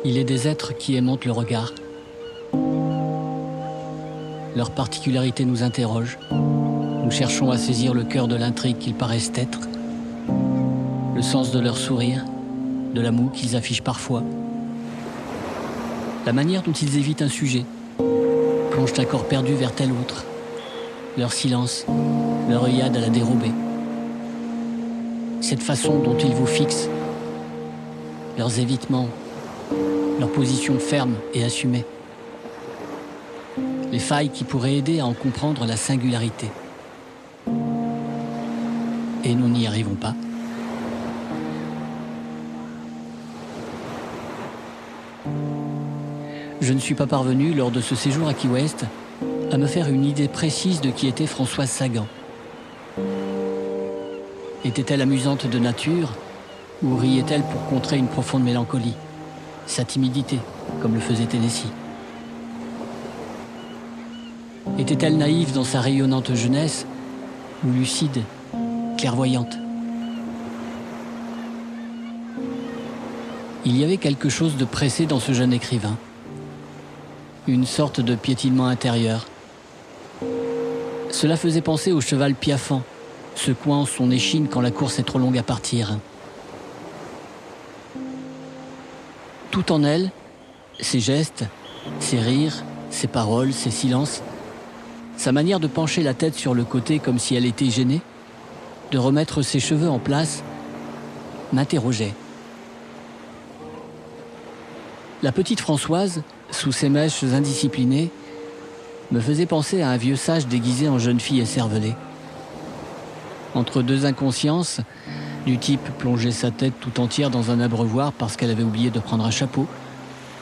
Il est des êtres qui aimantent le regard. Leurs particularités nous interrogent. Nous cherchons à saisir le cœur de l'intrigue qu'ils paraissent être, le sens de leur sourire, de la moue qu'ils affichent parfois, la manière dont ils évitent un sujet, plongent un corps perdu vers tel autre, leur silence, leur œillade à la dérobée, cette façon dont ils vous fixent, leurs évitements, leur position ferme et assumée, les failles qui pourraient aider à en comprendre la singularité. Et nous n'y arrivons pas. Je ne suis pas parvenu, lors de ce séjour à Key West, à me faire une idée précise de qui était Françoise Sagan. Était-elle amusante de nature, ou riait-elle pour contrer une profonde mélancolie, sa timidité, comme le faisait Tennessee? Était-elle naïve dans sa rayonnante jeunesse, ou lucide, clairvoyante? Il y avait quelque chose de pressé dans ce jeune écrivain, une sorte de piétinement intérieur. Cela faisait penser au cheval piaffant, secouant son échine quand la course est trop longue à partir. Tout en elle, ses gestes, ses rires, ses paroles, ses silences, sa manière de pencher la tête sur le côté comme si elle était gênée, de remettre ses cheveux en place, m'interrogeait. La petite Françoise, sous ses mèches indisciplinées, me faisait penser à un vieux sage déguisé en jeune fille écervelée. Entre deux inconsciences, du type plonger sa tête tout entière dans un abreuvoir parce qu'elle avait oublié de prendre un chapeau,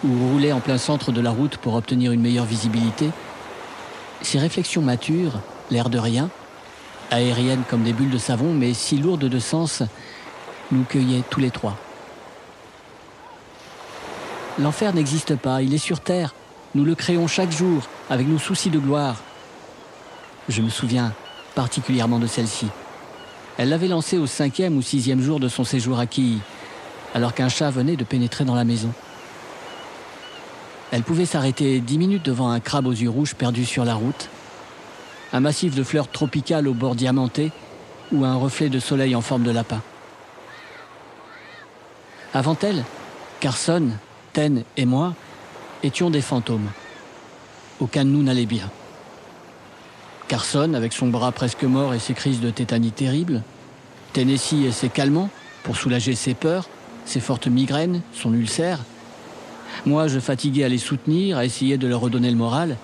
ou rouler en plein centre de la route pour obtenir une meilleure visibilité, ces réflexions matures, l'air de rien, aériennes comme des bulles de savon, mais si lourdes de sens, nous cueillaient tous les trois. L'enfer n'existe pas, il est sur terre. Nous le créons chaque jour, avec nos soucis de gloire. Je me souviens particulièrement de celle-ci. Elle l'avait lancée au 5e ou 6e jour de son séjour à Quilly, alors qu'un chat venait de pénétrer dans la maison. Elle pouvait s'arrêter 10 minutes devant un crabe aux yeux rouges perdu sur la route, un massif de fleurs tropicales au bord diamanté ou un reflet de soleil en forme de lapin. Avant elle, Carson, Ten et moi étions des fantômes. Aucun de nous n'allait bien. Carson, avec son bras presque mort et ses crises de tétanie terribles, Tennessee et ses calmants, pour soulager ses peurs, ses fortes migraines, son ulcère. Moi, je fatiguais à les soutenir, à essayer de leur redonner le moral.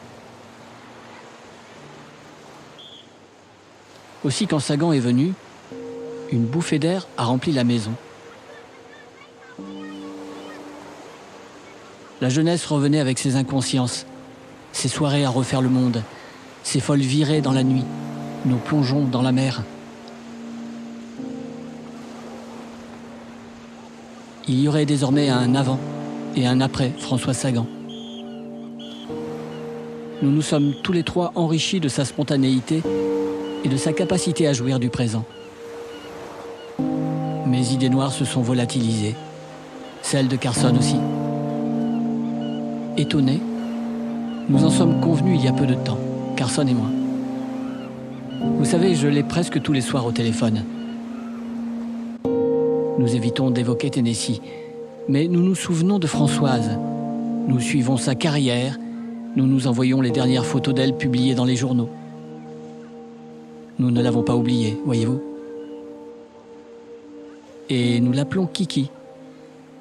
Aussi, quand Sagan est venu, une bouffée d'air a rempli la maison. La jeunesse revenait avec ses inconsciences, ses soirées à refaire le monde, ses folles virées dans la nuit, nos plongeons dans la mer. Il y aurait désormais un avant et un après François Sagan. Nous nous sommes tous les trois enrichis de sa spontanéité et de sa capacité à jouir du présent. Mes idées noires se sont volatilisées, celles de Carson aussi. Étonnés, nous en sommes convenus il y a peu de temps, Carson et moi. Vous savez, je l'ai presque tous les soirs au téléphone. Nous évitons d'évoquer Tennessee, mais nous nous souvenons de Françoise. Nous suivons sa carrière, nous nous envoyons les dernières photos d'elle publiées dans les journaux. Nous ne l'avons pas oubliée, voyez-vous. Et nous l'appelons Kiki,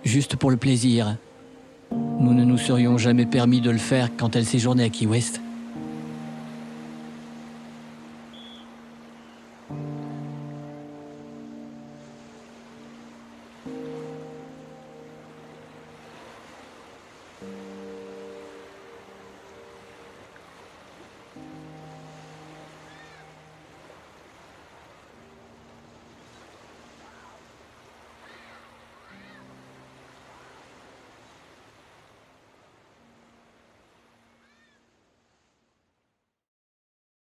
juste pour le plaisir. Nous ne nous serions jamais permis de le faire quand elle séjournait à Key West.